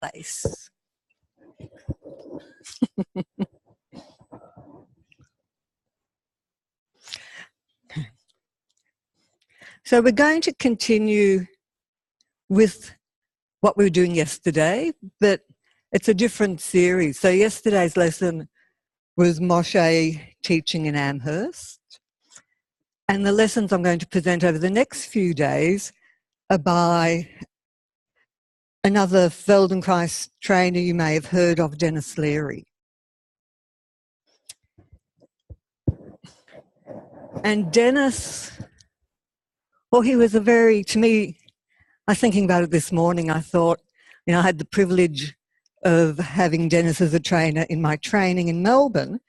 place. So we're going to continue with what we were doing yesterday, but it's a different series. So yesterday's lesson was Moshe teaching in Amherst. And the lessons I'm going to present over the next few days are by another Feldenkrais trainer you may have heard of, Dennis Leary. And Dennis, well, he was a very, to me, I was thinking about it this morning, I thought, you know, I had the privilege of having Dennis as a trainer in my training in Melbourne,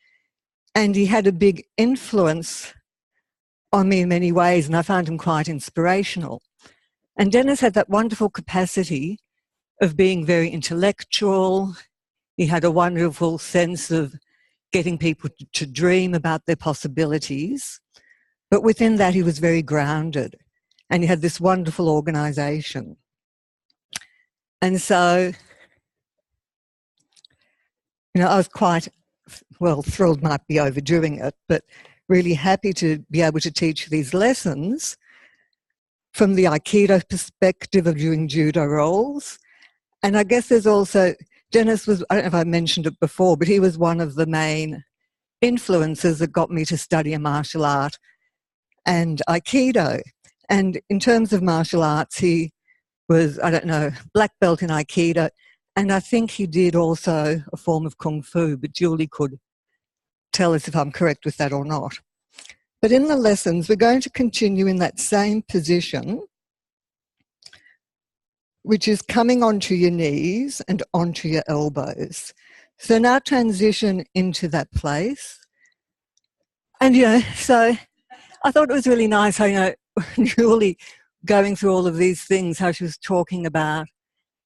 and he had a big influence on me in many ways, and I found him quite inspirational. And Dennis had that wonderful capacity of being very intellectual. He had a wonderful sense of getting people to dream about their possibilities. But within that, he was very grounded. And he had this wonderful organisation. And so, you know, I was quite, well, thrilled might be overdoing it, but really happy to be able to teach these lessons from the Aikido perspective of doing Judo roles. And I guess there's also, Dennis was, I don't know if I mentioned it before, but he was one of the main influences that got me to study a martial art and Aikido. And in terms of martial arts, he was, I don't know, black belt in Aikido, and I think he did also a form of Kung Fu, but Julie could tell us if I'm correct with that or not. But in the lessons, we're going to continue in that same position, which is coming onto your knees and onto your elbows. So now transition into that place. And, you know, so I thought it was really nice how, you know, Julie going through all of these things, how she was talking about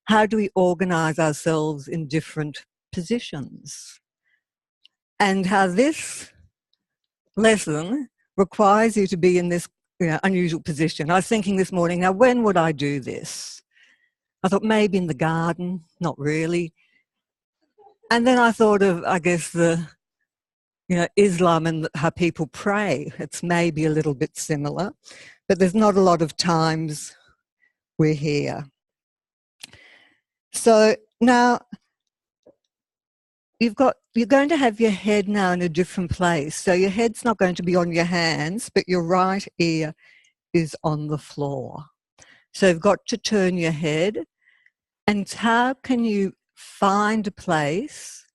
how do we organise ourselves in different positions, and how this lesson requires you to be in this, you know, unusual position. I was thinking this morning, now when would I do this? I thought maybe in the garden, not really. And then I thought of, I guess, the, you know, Islam and how people pray. It's maybe a little bit similar, but there's not a lot of times we're here. So now you're going to have your head now in a different place. So your head's not going to be on your hands, but your right ear is on the floor. So you've got to turn your head. And how can you find a place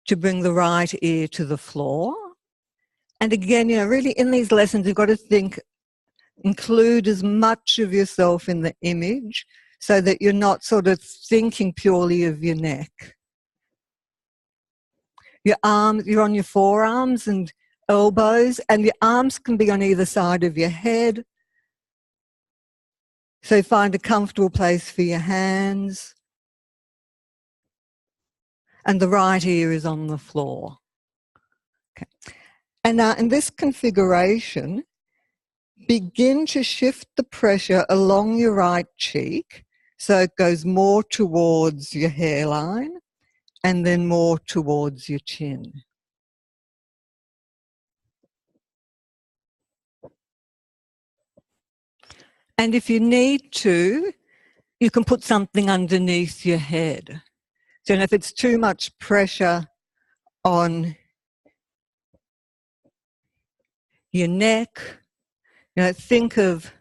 to bring the right ear to the floor? And again, you know, really in these lessons, you've got to think, include as much of yourself in the image so that you're not sort of thinking purely of your neck. Your arms, you're on your forearms and elbows, and your arms can be on either side of your head. So find a comfortable place for your hands. And the right ear is on the floor. Okay. And now in this configuration, begin to shift the pressure along your right cheek so it goes more towards your hairline and then more towards your chin. And if you need to, you can put something underneath your head. So if it's too much pressure on your neck, you know, think of,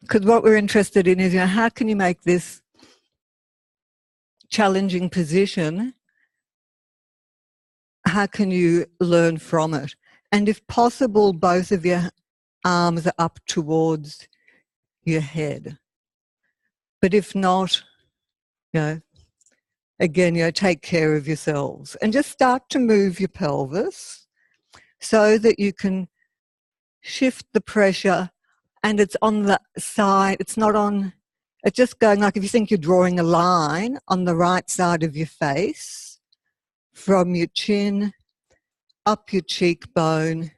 because what we're interested in is, you know, how can you make this challenging position, how can you learn from it? And if possible, both of your arms are up towards your head. But if not, you know, again, you know, take care of yourselves and just start to move your pelvis so that you can shift the pressure, and it's on the side, it's not on, it's just going like if you think you're drawing a line on the right side of your face from your chin up your cheekbone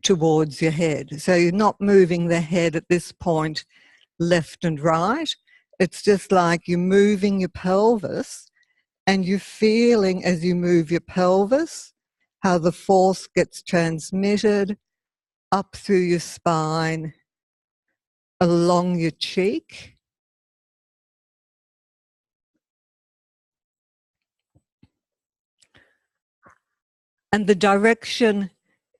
towards your head. So you're not moving the head at this point left and right. It's just like you're moving your pelvis and you're feeling as you move your pelvis how the force gets transmitted up through your spine, along your cheek. And the direction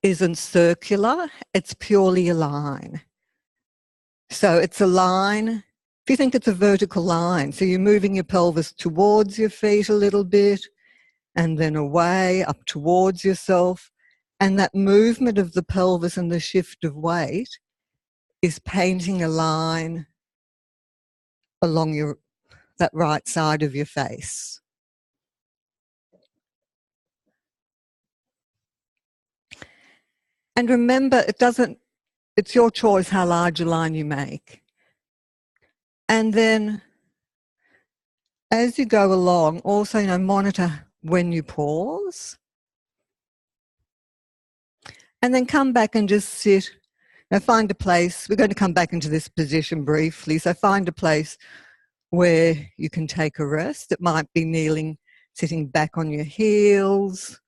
isn't circular, it's purely a line. So it's a line, if you think it's a vertical line, so you're moving your pelvis towards your feet a little bit, and then away, up towards yourself. And that movement of the pelvis and the shift of weight is painting a line along that right side of your face. And remember, it's your choice how large a line you make. And then as you go along, also, monitor when you pause. And then come back and just sit. Now find a place. We're going to come back into this position briefly. So find a place where you can take a rest. It might be kneeling, sitting back on your heels.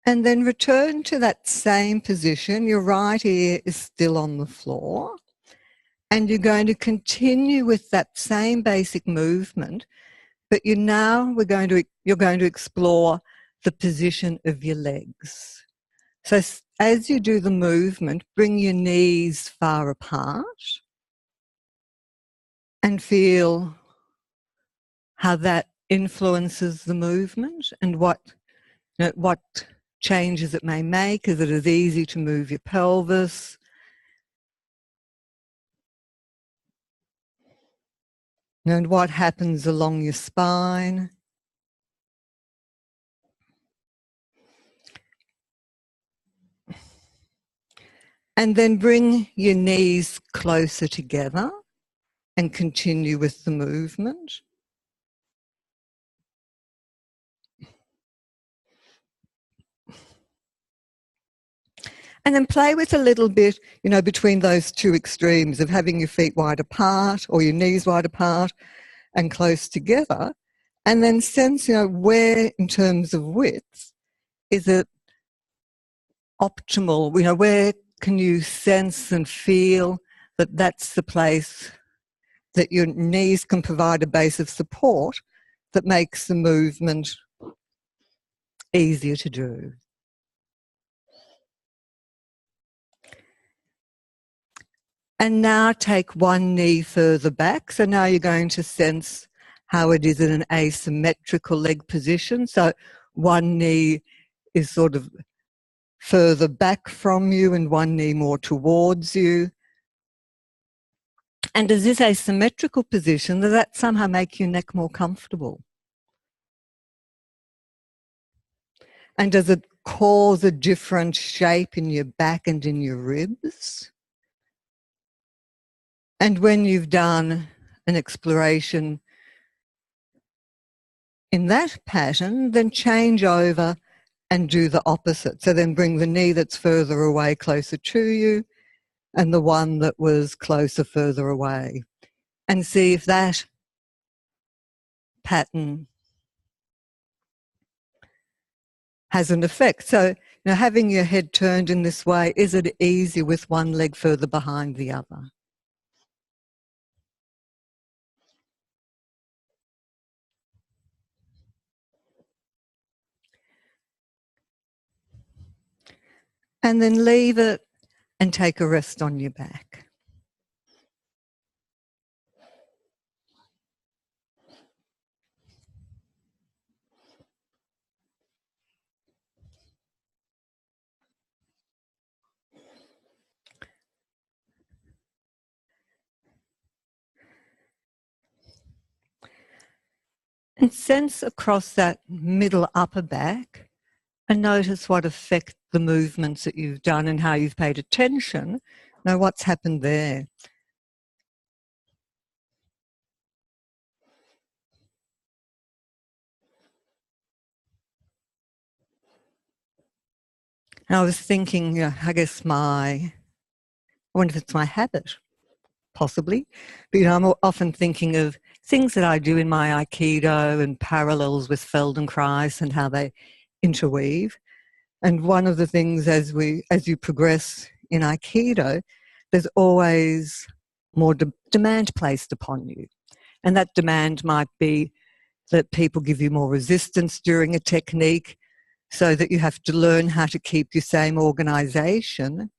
And then return to that same position. Your right ear is still on the floor. And you're going to continue with that same basic movement, but you're going to explore the position of your legs. So as you do the movement, bring your knees far apart and feel how that influences the movement and what changes it may make. Is it as easy to move your pelvis? And what happens along your spine? And then bring your knees closer together and continue with the movement. And then play with a little bit, between those two extremes of having your feet wide apart or your knees wide apart and close together. And then sense, where in terms of width is it optimal? Where can you sense and feel that that's the place that your knees can provide a base of support that makes the movement easier to do. And now take one knee further back. So now you're going to sense how it is in an asymmetrical leg position. So one knee is sort of further back from you and one knee more towards you. And does this asymmetrical position, does that somehow make your neck more comfortable? And does it cause a different shape in your back and in your ribs? And when you've done an exploration in that pattern, then change over and do the opposite. So then bring the knee that's further away closer to you and the one that was closer further away. And see if that pattern has an effect. So having your head turned in this way, is it easy with one leg further behind the other? And then leave it and take a rest on your back. And sense across that middle upper back and notice what effect the movements that you've done and how you've paid attention Now, what's happened there? And I was thinking, I guess I wonder if it's my habit, possibly. But, I'm often thinking of things that I do in my Aikido and parallels with Feldenkrais and how they interweave. And one of the things as you progress in Aikido, there's always more demand placed upon you. And that demand might be that people give you more resistance during a technique, so that you have to learn how to keep your same organisation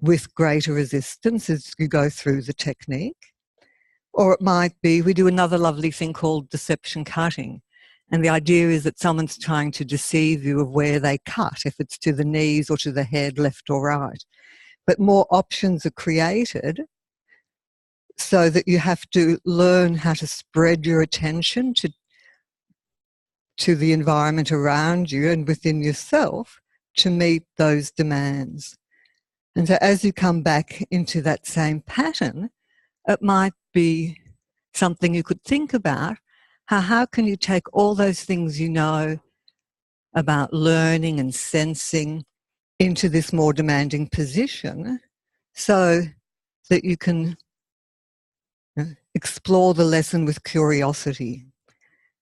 with greater resistance as you go through the technique. Or it might be, we do another lovely thing called deception cutting. And the idea is that someone's trying to deceive you of where they cut, if it's to the knees or to the head, left or right. But more options are created so that you have to learn how to spread your attention to the environment around you and within yourself to meet those demands. And so as you come back into that same pattern, it might be something you could think about. How can you take all those things you know about learning and sensing into this more demanding position so that you can explore the lesson with curiosity.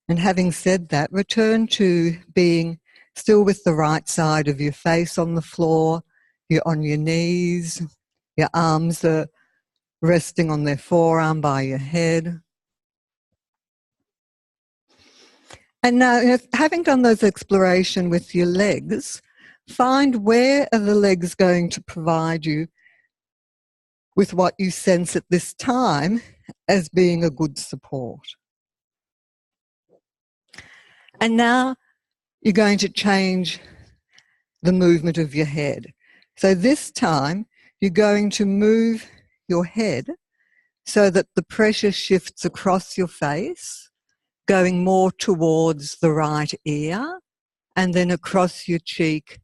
And having said that, return to being still with the right side of your face on the floor. You're on your knees, your arms are resting on their forearm by your head. And now, having done those exploration with your legs, find where are the legs going to provide you with what you sense at this time as being a good support. And now you're going to change the movement of your head. So this time you're going to move your head so that the pressure shifts across your face, going more towards the right ear and then across your cheek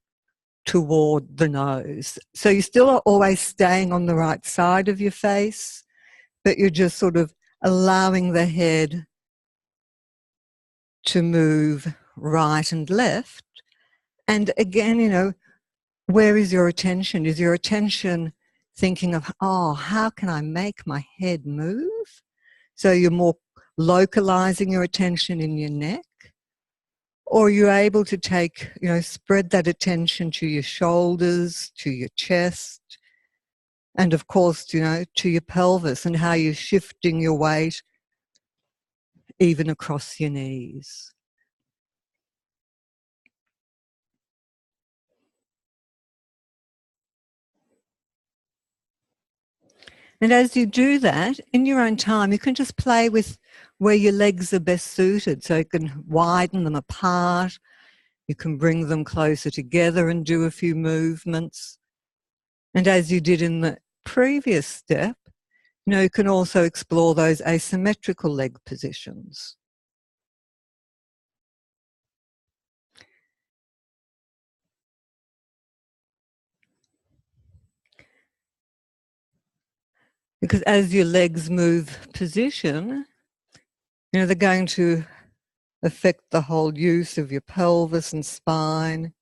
toward the nose. So you still are always staying on the right side of your face, but you're just sort of allowing the head to move right and left. And again, where is your attention? Is your attention thinking of, how can I make my head move? So you're more localizing your attention in your neck, or you're able to take, spread that attention to your shoulders, to your chest, and of course, to your pelvis and how you're shifting your weight even across your knees. And as you do that, in your own time, you can just play with where your legs are best suited. So you can widen them apart, you can bring them closer together and do a few movements. And as you did in the previous step, you can also explore those asymmetrical leg positions. Because as your legs move position, they're going to affect the whole use of your pelvis and spine,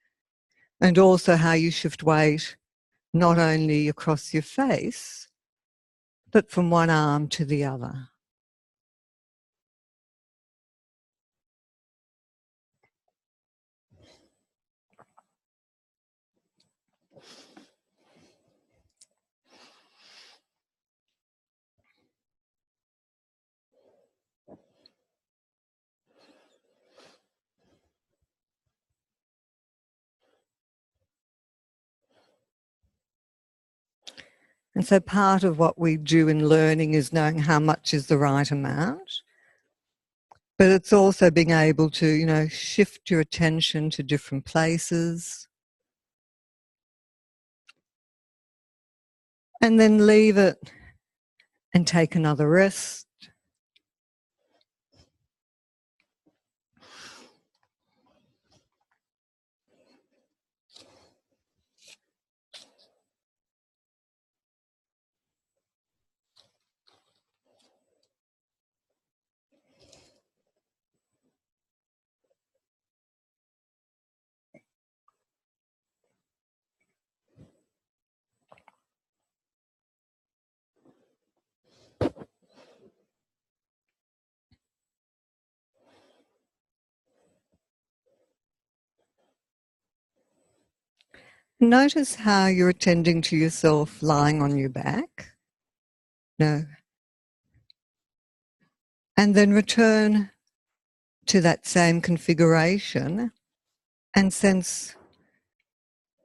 and also how you shift weight, not only across your face, but from one arm to the other. And so part of what we do in learning is knowing how much is the right amount, but it's also being able to, shift your attention to different places and then leave it and take another rest. Notice how you're attending to yourself lying on your back. No. And then return to that same configuration and sense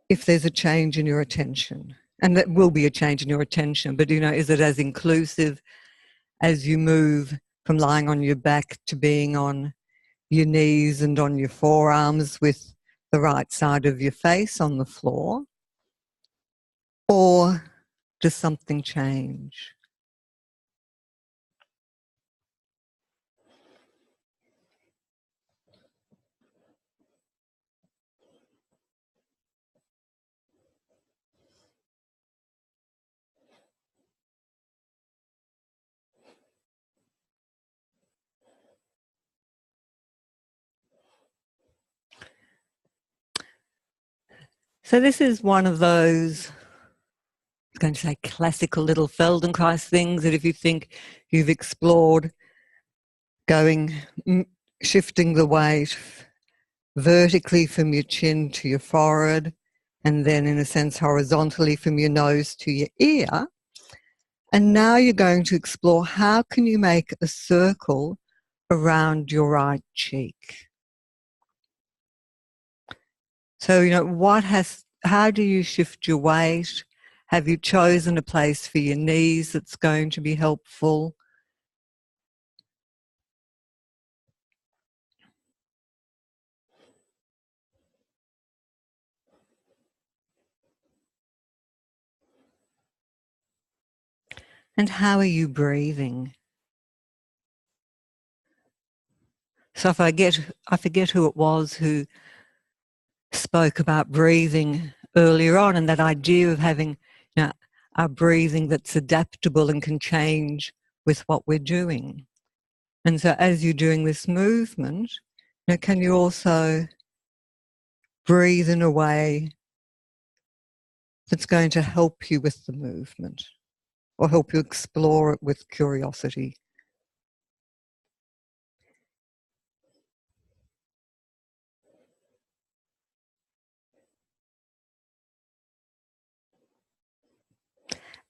if there's a change in your attention. And that will be a change in your attention, but is it as inclusive as you move from lying on your back to being on your knees and on your forearms with the right side of your face on the floor? Or does something change? So this is one of those, I was going to say classical little Feldenkrais things that if you think you've explored shifting the weight vertically from your chin to your forehead, and then in a sense horizontally from your nose to your ear. And now you're going to explore how can you make a circle around your right cheek. So, how do you shift your weight? Have you chosen a place for your knees that's going to be helpful? And how are you breathing? So if I forget who it was who spoke about breathing earlier on, and that idea of having our breathing that's adaptable and can change with what we're doing. And so as you're doing this movement, can you also breathe in a way that's going to help you with the movement or help you explore it with curiosity?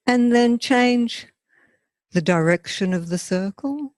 And then change the direction of the circle.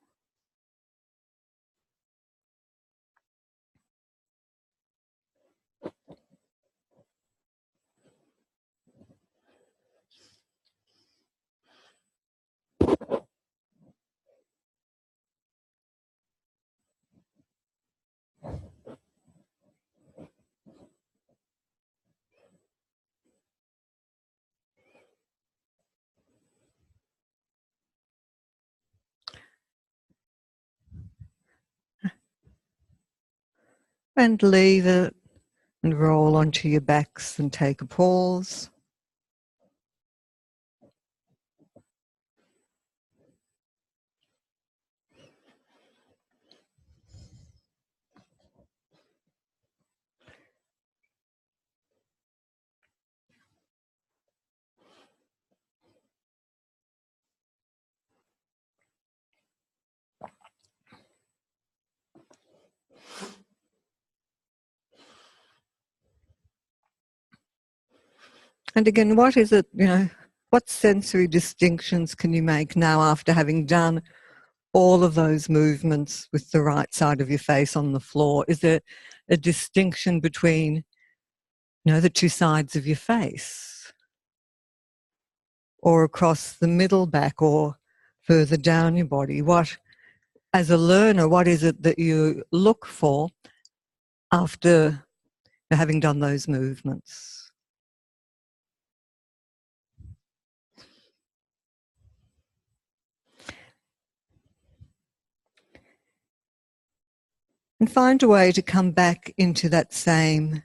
And leave it and roll onto your backs and take a pause. And again, what is it, what sensory distinctions can you make now after having done all of those movements with the right side of your face on the floor? Is there a distinction between, the two sides of your face? Or across the middle back or further down your body? As a learner, what is it that you look for after having done those movements? And find a way to come back into that same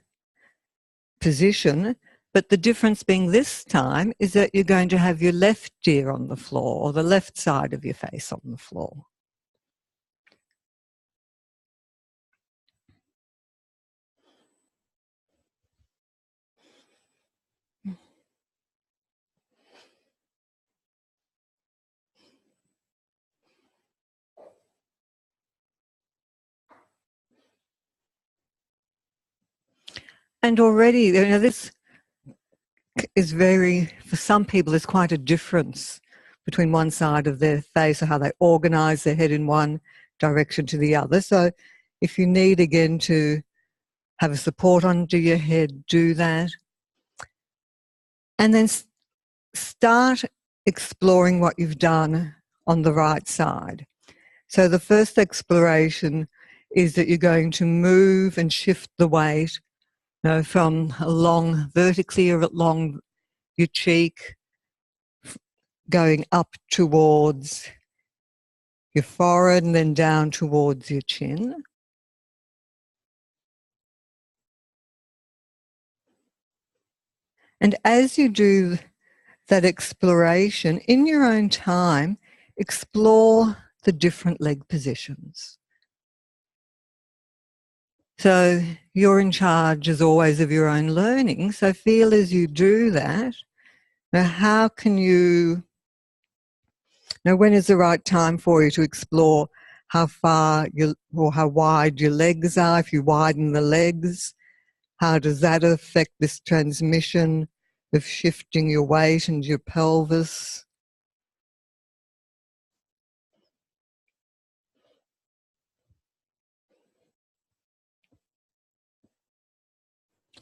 position, but the difference being this time is that you're going to have your left ear on the floor or the left side of your face on the floor. And already, this is for some people, there's quite a difference between one side of their face or how they organise their head in one direction to the other. So if you need, again, to have a support under your head, do that. And then start exploring what you've done on the right side. So the first exploration is that you're going to move and shift the weight, from along vertically or along your cheek, going up towards your forehead and then down towards your chin. And as you do that exploration, in your own time, explore the different leg positions. So you're in charge, as always, of your own learning. So feel as you do that, now how can you, when is the right time for you to explore how far or how wide your legs are? If you widen the legs, how does that affect this transmission of shifting your weight and your pelvis?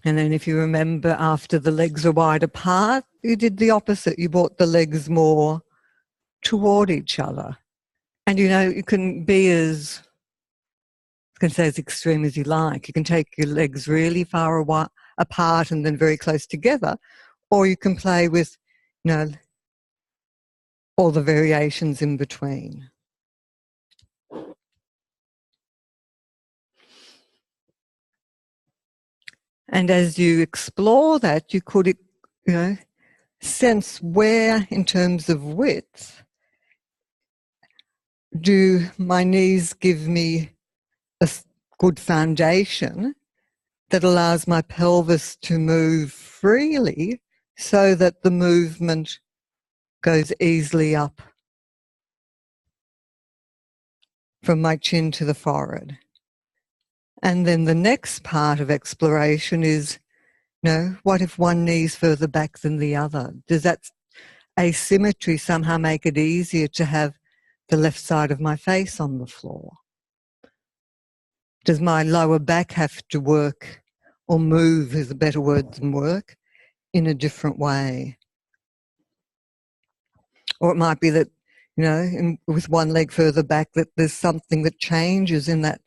And then if you remember, after the legs are wide apart, you did the opposite. You brought the legs more toward each other. And you can be as, I can say, as extreme as you like. You can take your legs really far apart and then very close together, or you can play with, all the variations in between. And as you explore that, you could, sense where, in terms of width, do my knees give me a good foundation that allows my pelvis to move freely so that the movement goes easily up from my chin to the forehead. And then the next part of exploration is, what if one knee's further back than the other? Does that asymmetry somehow make it easier to have the left side of my face on the floor? Does my lower back have to work, or move is a better word than work, in a different way? Or it might be that, with one leg further back, that there's something that changes in that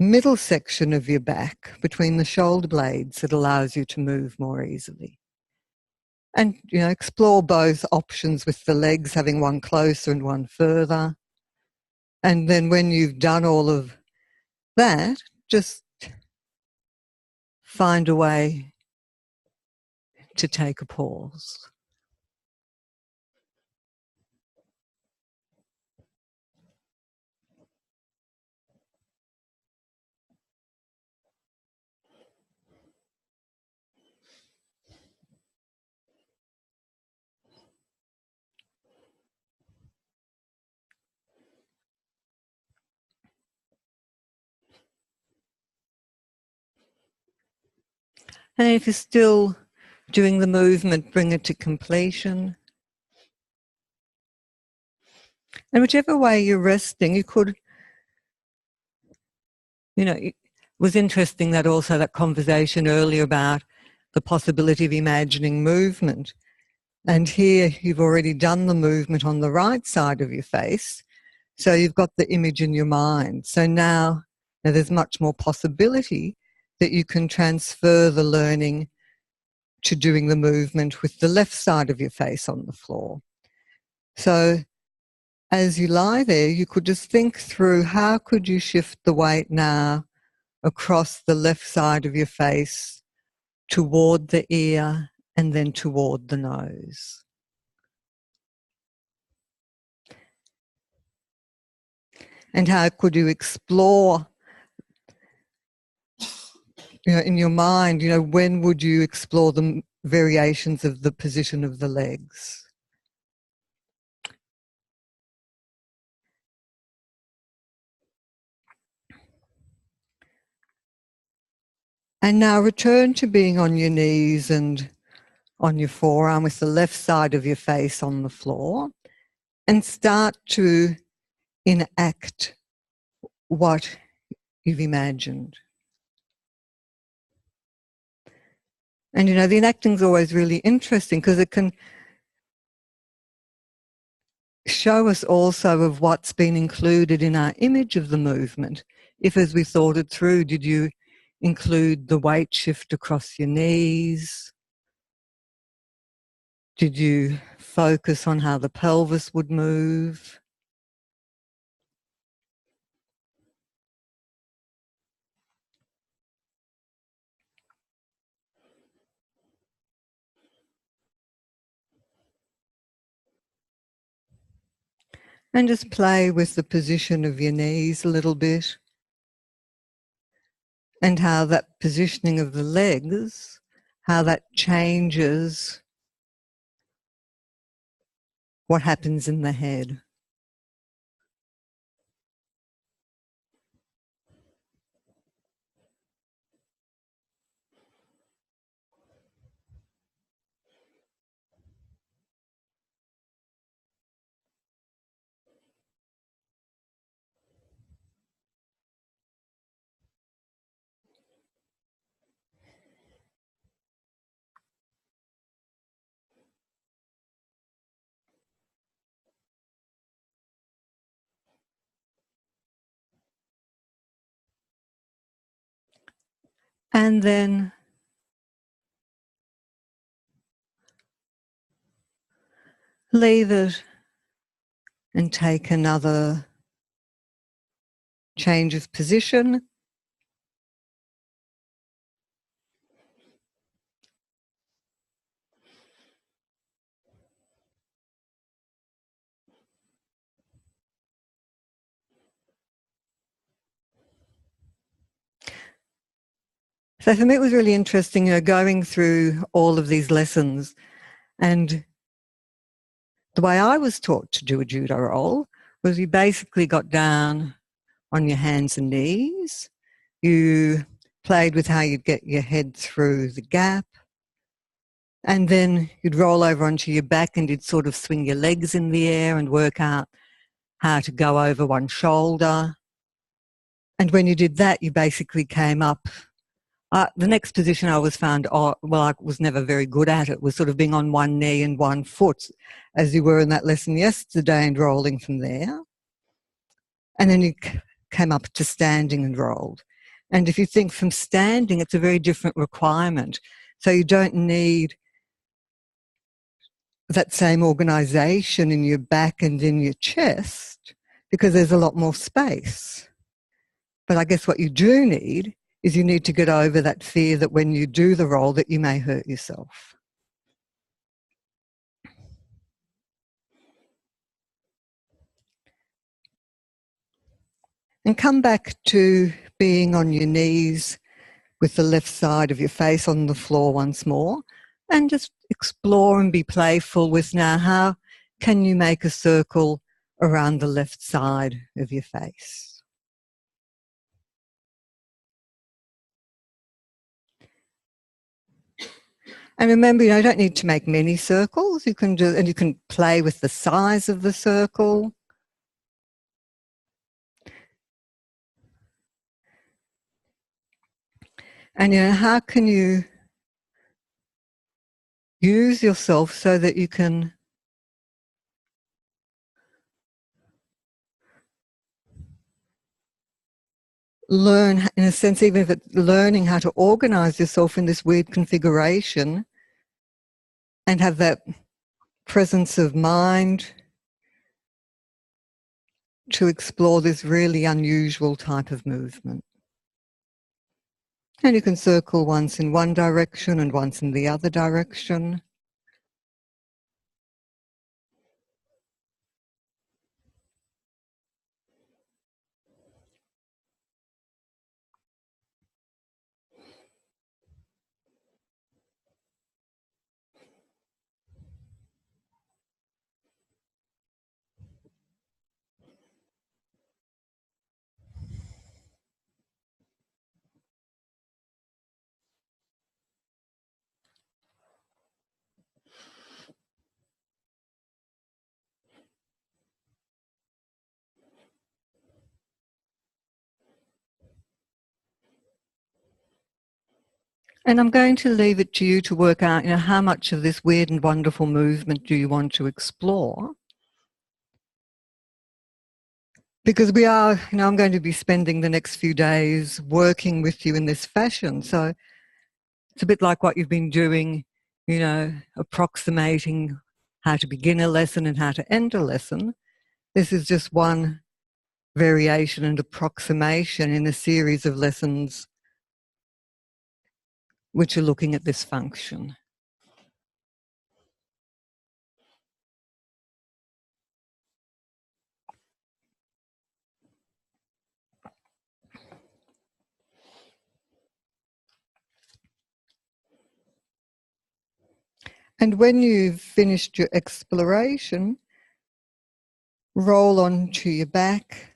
middle section of your back between the shoulder blades that allows you to move more easily. And, explore both options with the legs, having one closer and one further. And then when you've done all of that, just find a way to take a pause. And if you're still doing the movement, bring it to completion. And whichever way you're resting, you could, it was interesting that also that conversation earlier about the possibility of imagining movement. And here you've already done the movement on the right side of your face. So you've got the image in your mind. So now there's much more possibility that you can transfer the learning to doing the movement with the left side of your face on the floor. So as you lie there, you could just think through, how could you shift the weight now across the left side of your face toward the ear and then toward the nose. And how could you explore, in your mind, when would you explore the variations of the position of the legs? And now return to being on your knees and on your forearm with the left side of your face on the floor, and start to enact what you've imagined. And you know, the enacting is always really interesting because it can show us also of what's been included in our image of the movement. If as we thought it through, did you include the weight shift across your knees? Did you focus on how the pelvis would move? And just play with the position of your knees a little bit, and how that positioning of the legs, how that changes what happens in the head. And then leave it and take another change of position. So for me, it was really interesting, you know, going through all of these lessons. And the way I was taught to do a judo roll was you basically got down on your hands and knees. You played with how you'd get your head through the gap. And then you'd roll over onto your back and you'd sort of swing your legs in the air and work out how to go over one shoulder. And when you did that, you basically came up. The next position I was found, well, I was never very good at it, was sort of being on one knee and one foot, as you were in that lesson yesterday, and rolling from there. And then you came up to standing and rolled. And if you think from standing, it's a very different requirement. So you don't need that same organization in your back and in your chest because there's a lot more space. But I guess what you do need is you need to get over that fear that when you do the roll that you may hurt yourself. And come back to being on your knees with the left side of your face on the floor once more, and just explore and be playful with now how can you make a circle around the left side of your face. And remember, you don't need to make many circles. You can do, and you can play with the size of the circle. And how can you use yourself so that you can learn, in a sense, even if it's learning how to organize yourself in this weird configuration and have that presence of mind to explore this really unusual type of movement. And you can circle once in one direction and once in the other direction. And I'm going to leave it to you to work out, how much of this weird and wonderful movement do you want to explore? Because we are, I'm going to be spending the next few days working with you in this fashion. So it's a bit like what you've been doing, approximating how to begin a lesson and how to end a lesson. This is just one variation and approximation in a series of lessons which are looking at this function. And when you've finished your exploration, roll onto your back.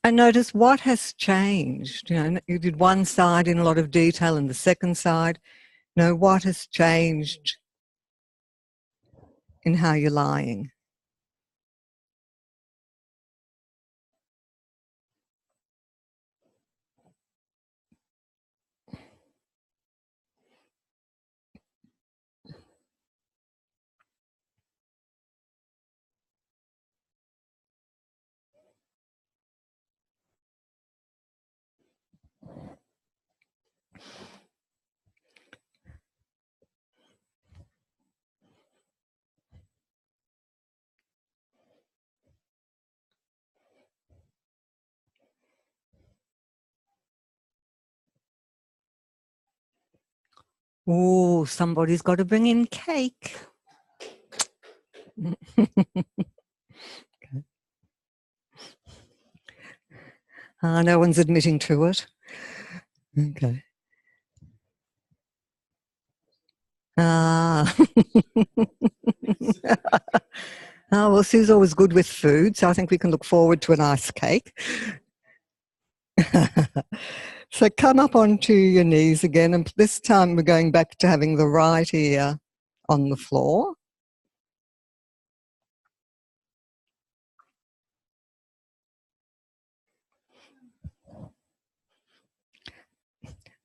And notice what has changed. You did one side in a lot of detail and the second side. What has changed in how you're lying? Oh, somebody's got to bring in cake. No one's admitting to it. Okay. Well, Sue's always good with food, so I think we can look forward to a nice cake. So come up onto your knees again, and this time we're going back to having the right ear on the floor.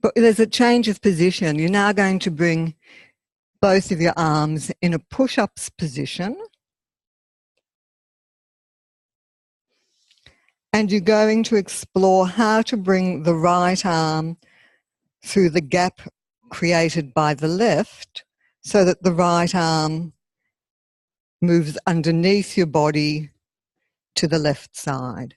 But there's a change of position. You're now going to bring both of your arms in a push-ups position. And you're going to explore how to bring the right arm through the gap created by the left so that the right arm moves underneath your body to the left side.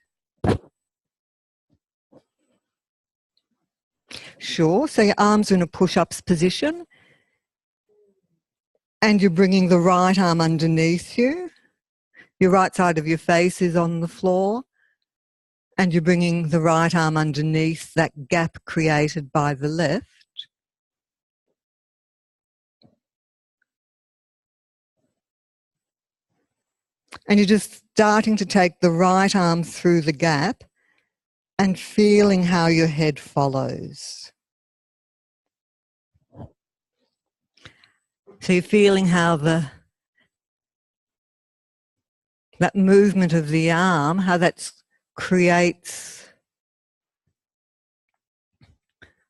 Sure, so your arms are in a push-ups position and you're bringing the right arm underneath you. Your right side of your face is on the floor and you're bringing the right arm underneath that gap created by the left. And you're just starting to take the right arm through the gap and feeling how your head follows. So you're feeling how that movement of the arm, how that creates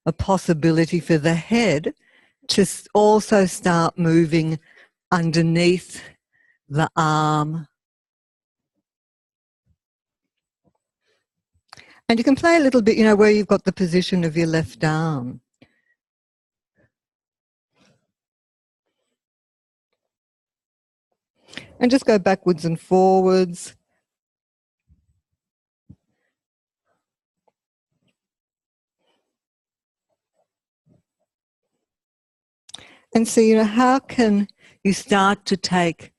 a possibility for the head to also start moving underneath the arm. And you can play a little bit, where you've got the position of your left arm. And just go backwards and forwards. And so, how can you start to take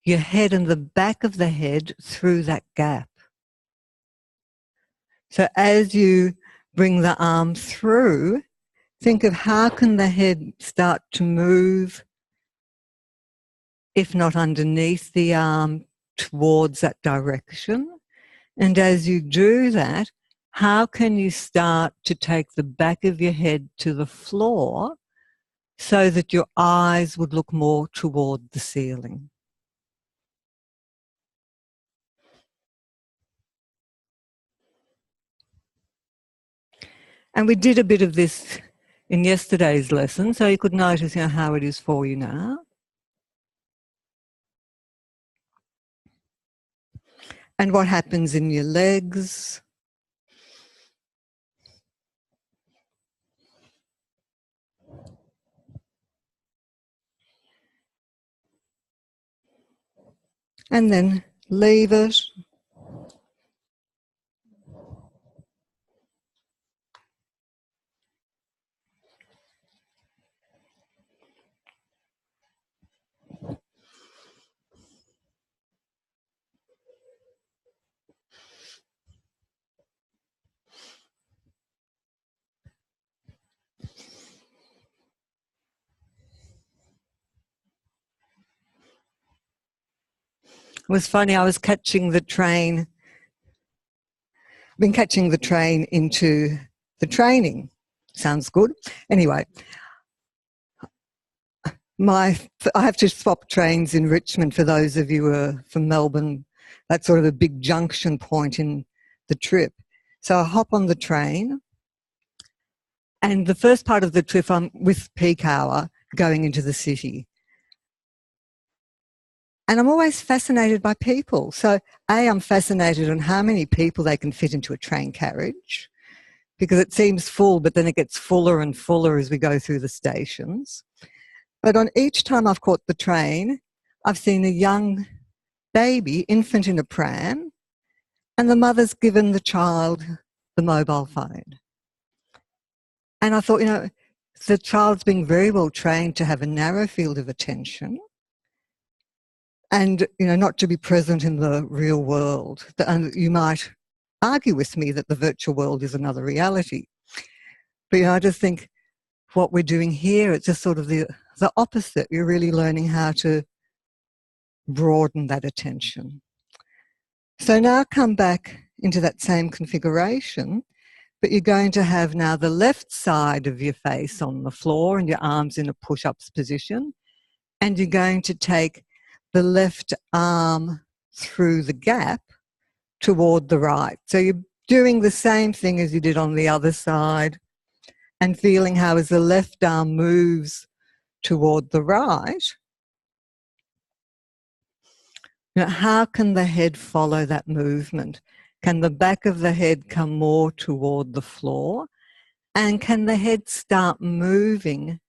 your head and the back of the head through that gap? So as you bring the arm through, think of how can the head start to move, if not underneath the arm, towards that direction. And as you do that, how can you start to take the back of your head to the floor so that your eyes would look more toward the ceiling? And we did a bit of this in yesterday's lesson, so you could notice, how it is for you now. And what happens in your legs. And then leave it. It was funny, I was catching the train. I've been catching the train into the training. Sounds good. Anyway, I have to swap trains in Richmond for those of you who are from Melbourne. That's sort of a big junction point in the trip. So I hop on the train, and the first part of the trip I'm with peak hour going into the city. And I'm always fascinated by people. So I'm fascinated on how many people they can fit into a train carriage, because it seems full, but then it gets fuller and fuller as we go through the stations. But on each time I've caught the train, I've seen a young baby, infant in a pram, and the mother's given the child the mobile phone. And I thought, the child's being very well trained to have a narrow field of attention and, not to be present in the real world. And you might argue with me that the virtual world is another reality. But, I just think what we're doing here, it's just sort of the opposite. You're really learning how to broaden that attention. So now come back into that same configuration, but you're going to have now the left side of your face on the floor and your arms in a push-ups position, and you're going to take the left arm through the gap toward the right. So you're doing the same thing as you did on the other side and feeling how as the left arm moves toward the right, how can the head follow that movement? Can the back of the head come more toward the floor? And can the head start moving,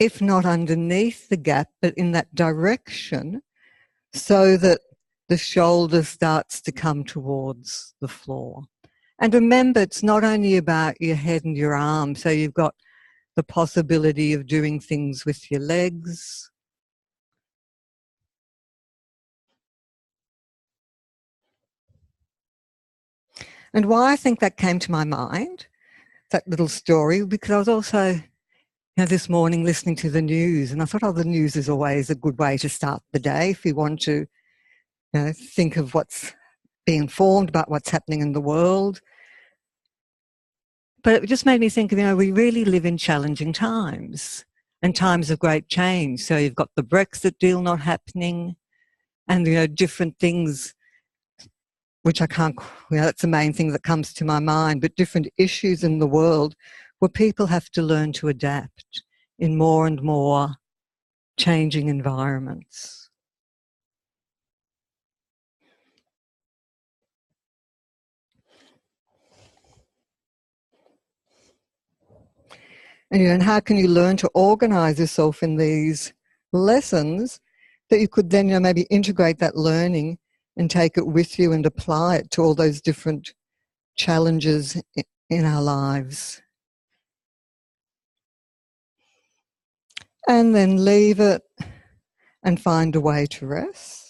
if not underneath the gap, but in that direction, so that the shoulder starts to come towards the floor? And remember, it's not only about your head and your arms. So you've got the possibility of doing things with your legs. And why I think that came to my mind, that little story, because I was also this morning listening to the news, and I thought, the news is always a good way to start the day if you want to think of be informed about what's happening in the world. But it just made me think, we really live in challenging times and times of great change. So you've got the Brexit deal not happening and, different things which I can't, that's the main thing that comes to my mind, but different issues in the world where people have to learn to adapt in more and more changing environments. And how can you learn to organize yourself in these lessons that you could then maybe integrate that learning and take it with you and apply it to all those different challenges in our lives. And then leave it and find a way to rest.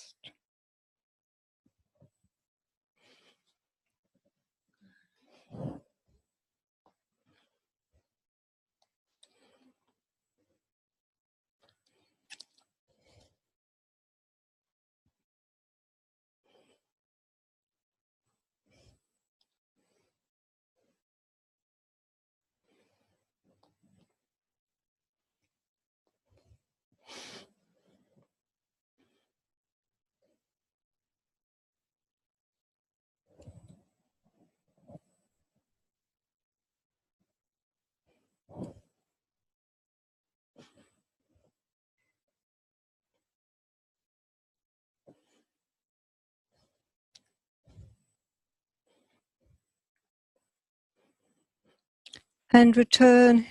And return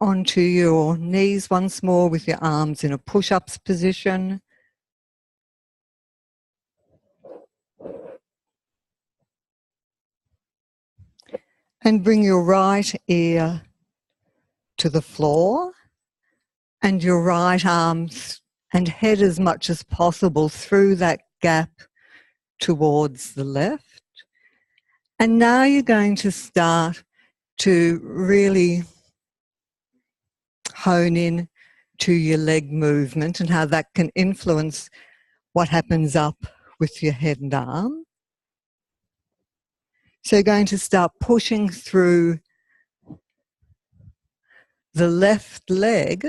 onto your knees once more with your arms in a push-ups position. And bring your right ear to the floor and your right arms and head as much as possible through that gap towards the left. And now you're going to start to really hone in to your leg movement and how that can influence what happens up with your head and arm. So you're going to start pushing through the left leg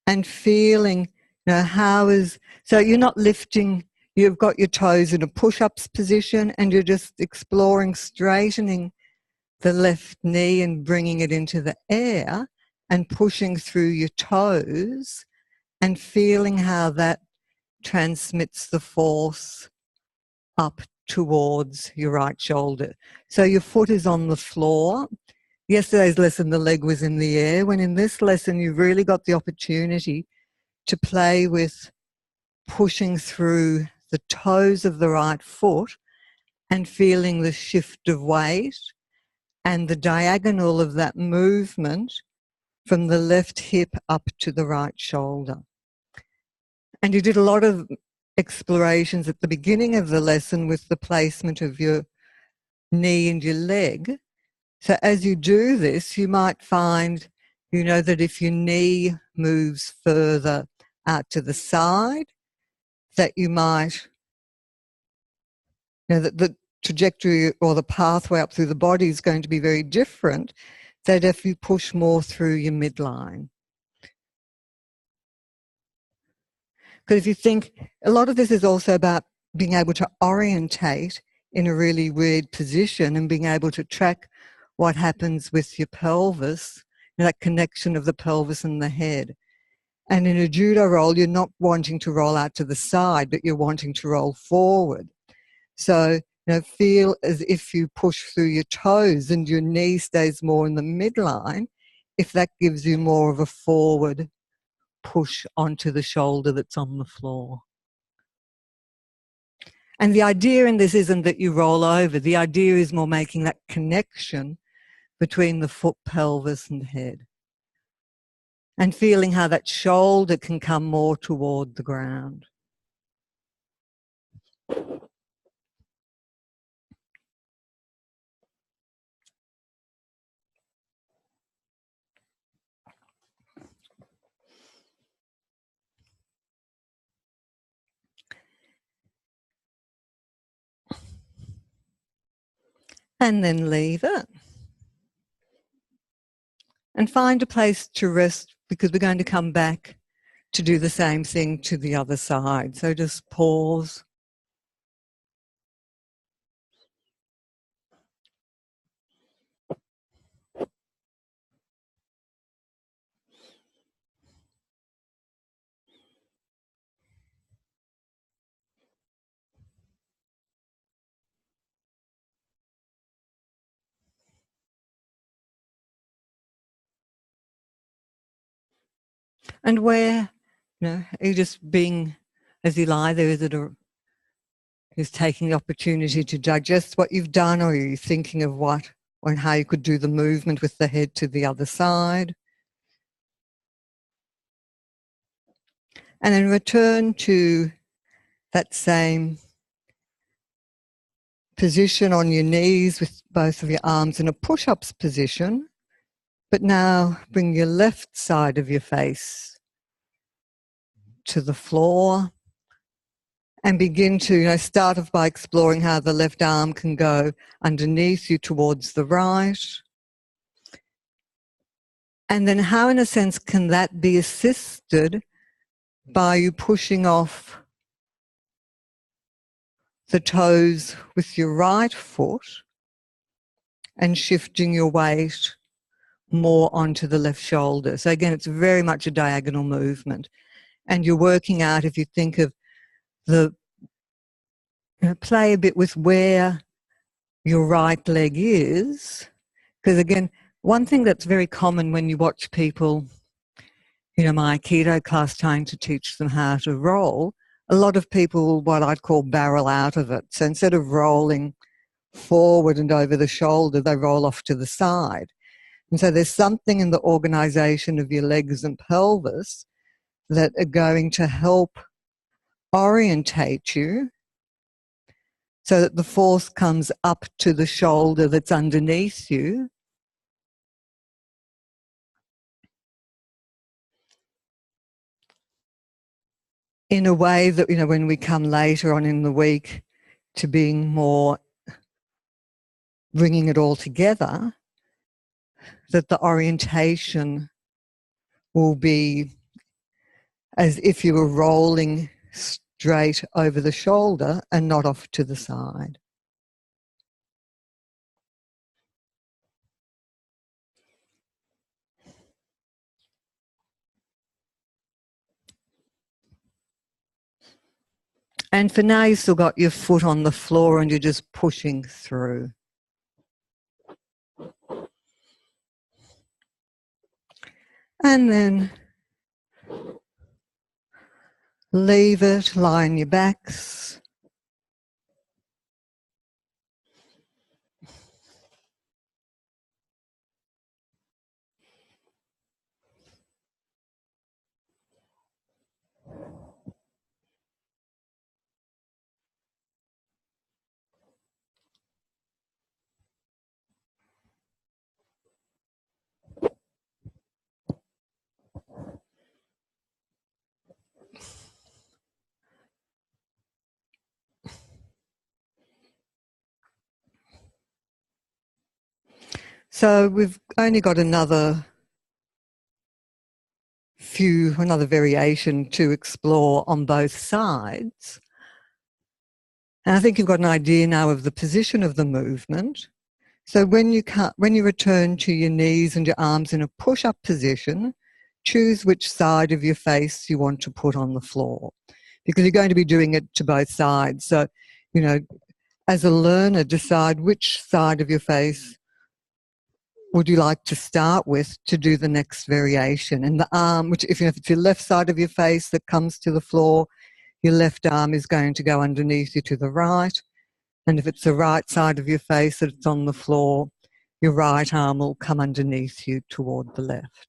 and feeling, so you're not lifting, you've got your toes in a push-ups position and you're just exploring straightening the left knee and bringing it into the air and pushing through your toes and feeling how that transmits the force up towards your right shoulder. So your foot is on the floor. Yesterday's lesson, the leg was in the air. When in this lesson, you've really got the opportunity to play with pushing through the toes of the right foot and feeling the shift of weight and the diagonal of that movement from the left hip up to the right shoulder. And you did a lot of explorations at the beginning of the lesson with the placement of your knee and your leg. So as you do this, you might find, that if your knee moves further out to the side, that you might, that the trajectory or the pathway up through the body is going to be very different than if you push more through your midline. Because if you think, a lot of this is also about being able to orientate in a really weird position and being able to track what happens with your pelvis, that connection of the pelvis and the head. And in a judo roll, you're not wanting to roll out to the side, but you're wanting to roll forward. So, feel as if you push through your toes and your knee stays more in the midline, if that gives you more of a forward push onto the shoulder that's on the floor. And the idea in this isn't that you roll over. The idea is more making that connection between the foot, pelvis, and head. And feeling how that shoulder can come more toward the ground. And then leave it. And find a place to rest, because we're going to come back to do the same thing to the other side. So just pause. And where, are you just being, as you lie there, is taking the opportunity to digest what you've done, or are you thinking of what and how you could do the movement with the head to the other side? And then return to that same position on your knees with both of your arms in a push-ups position, but now bring your left side of your face to the floor and begin to start off by exploring how the left arm can go underneath you towards the right. And then how, in a sense, can that be assisted by you pushing off the toes with your right foot and shifting your weight more onto the left shoulder. So again, it's very much a diagonal movement. And you're working out, if you think of play a bit with where your right leg is, because again, One thing that's very common when you watch people, my Aikido class trying to teach them how to roll, a lot of people, what I'd call barrel out of it. So instead of rolling forward and over the shoulder, they roll off to the side. And so there's something in the organisation of your legs and pelvis that are going to help orientate you so that the force comes up to the shoulder that's underneath you. In a way that, when we come later on in the week to being more bringing it all together, that the orientation will be as if you were rolling straight over the shoulder and not off to the side. And for now, you've still got your foot on the floor and you're just pushing through. And then leave it, lie on your backs. So we've only got another variation to explore on both sides. And I think you've got an idea now of the position of the movement. So when you return to your knees and your arms in a push-up position, choose which side of your face you want to put on the floor, because you're going to be doing it to both sides. So, as a learner, decide which side of your face would you like to start with to do the next variation. And the arm, which if it's your left side of your face that comes to the floor, your left arm is going to go underneath you to the right. And if it's the right side of your face that's on the floor, your right arm will come underneath you toward the left.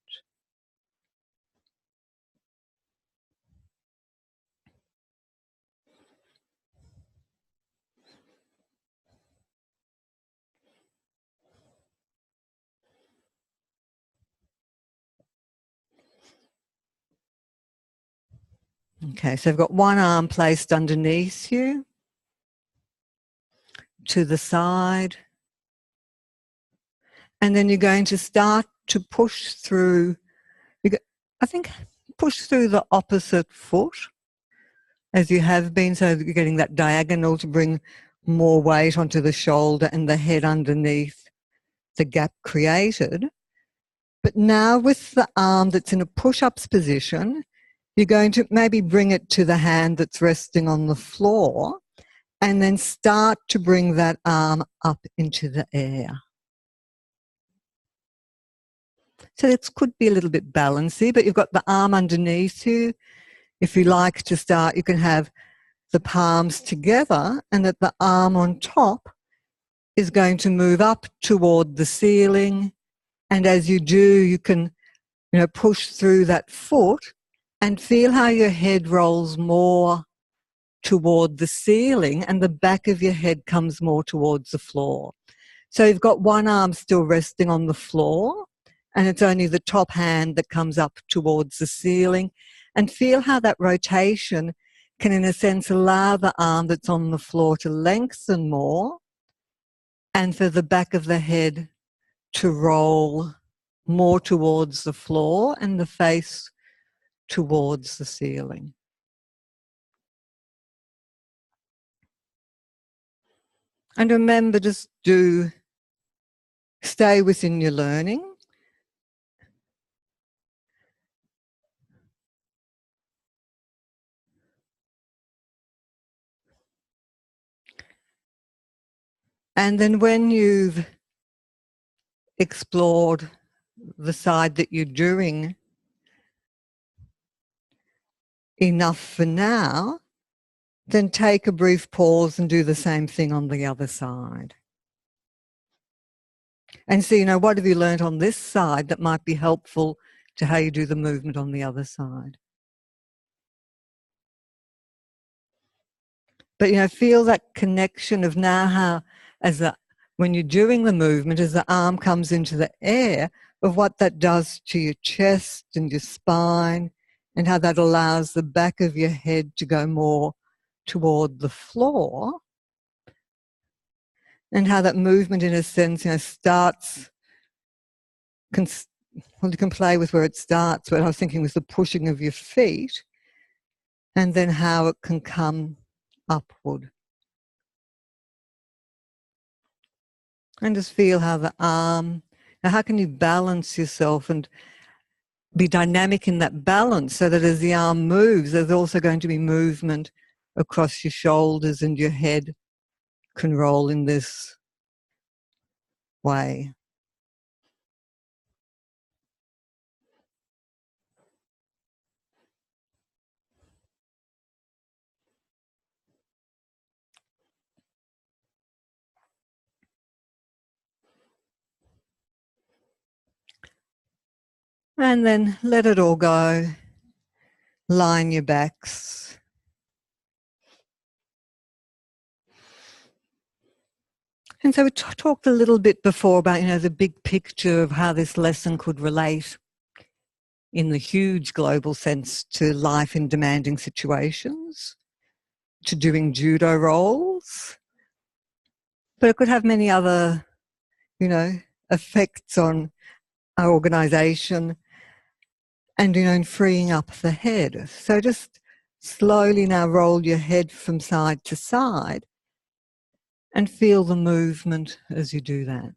Okay, so I've got one arm placed underneath you, to the side, and then you're going to start to push through, push through the opposite foot as you have been, so that you're getting that diagonal to bring more weight onto the shoulder and the head underneath the gap created. But now with the arm that's in a push-ups position, you're going to maybe bring it to the hand that's resting on the floor and then start to bring that arm up into the air. So this could be a little bit balancy, but you've got the arm underneath you. If you like to start, you can have the palms together and that the arm on top is going to move up toward the ceiling. And as you do, you can, push through that foot and feel how your head rolls more toward the ceiling and the back of your head comes more towards the floor. So you've got one arm still resting on the floor and it's only the top hand that comes up towards the ceiling, and feel how that rotation can, in a sense, allow the arm that's on the floor to lengthen more and for the back of the head to roll more towards the floor and the face towards the ceiling. And remember, just stay within your learning. And then when you've explored the side that you're doing enough for now, then take a brief pause and do the same thing on the other side. And see, what have you learned on this side that might be helpful to how you do the movement on the other side? But, feel that connection of now how, when you're doing the movement, as the arm comes into the air, of what that does to your chest and your spine, and how that allows the back of your head to go more toward the floor, and how that movement, in a sense, starts. Well, you can play with where it starts. What I was thinking was the pushing of your feet, and then how it can come upward. And just feel how the arm, now how can you balance yourself and be dynamic in that balance, so that as the arm moves, there's also going to be movement across your shoulders, and your head can roll in this way. And then let it all go. Line your backs. And so we talked a little bit before about, the big picture of how this lesson could relate in the huge global sense to life in demanding situations, to doing judo roles. But it could have many other, effects on our organisation and, in freeing up the head. So just slowly now roll your head from side to side and feel the movement as you do that.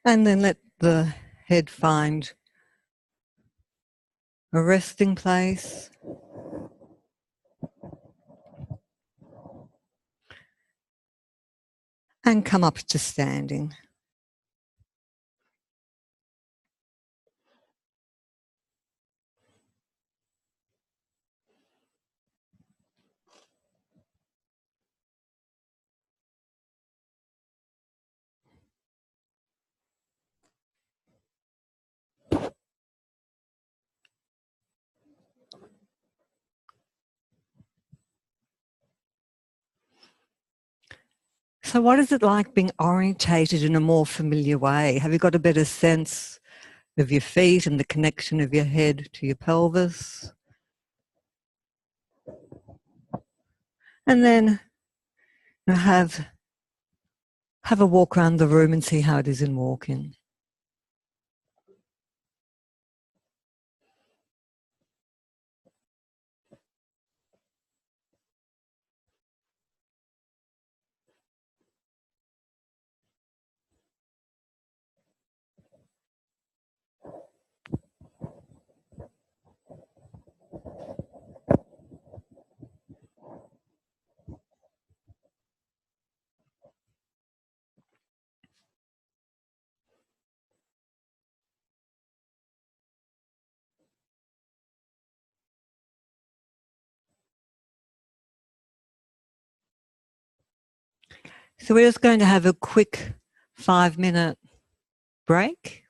And then let the head find a resting place. And come up to standing. So what is it like being orientated in a more familiar way? Have you got a better sense of your feet and the connection of your head to your pelvis? And then have a walk around the room and see how it is in walking. So we're just going to have a quick 5-minute break.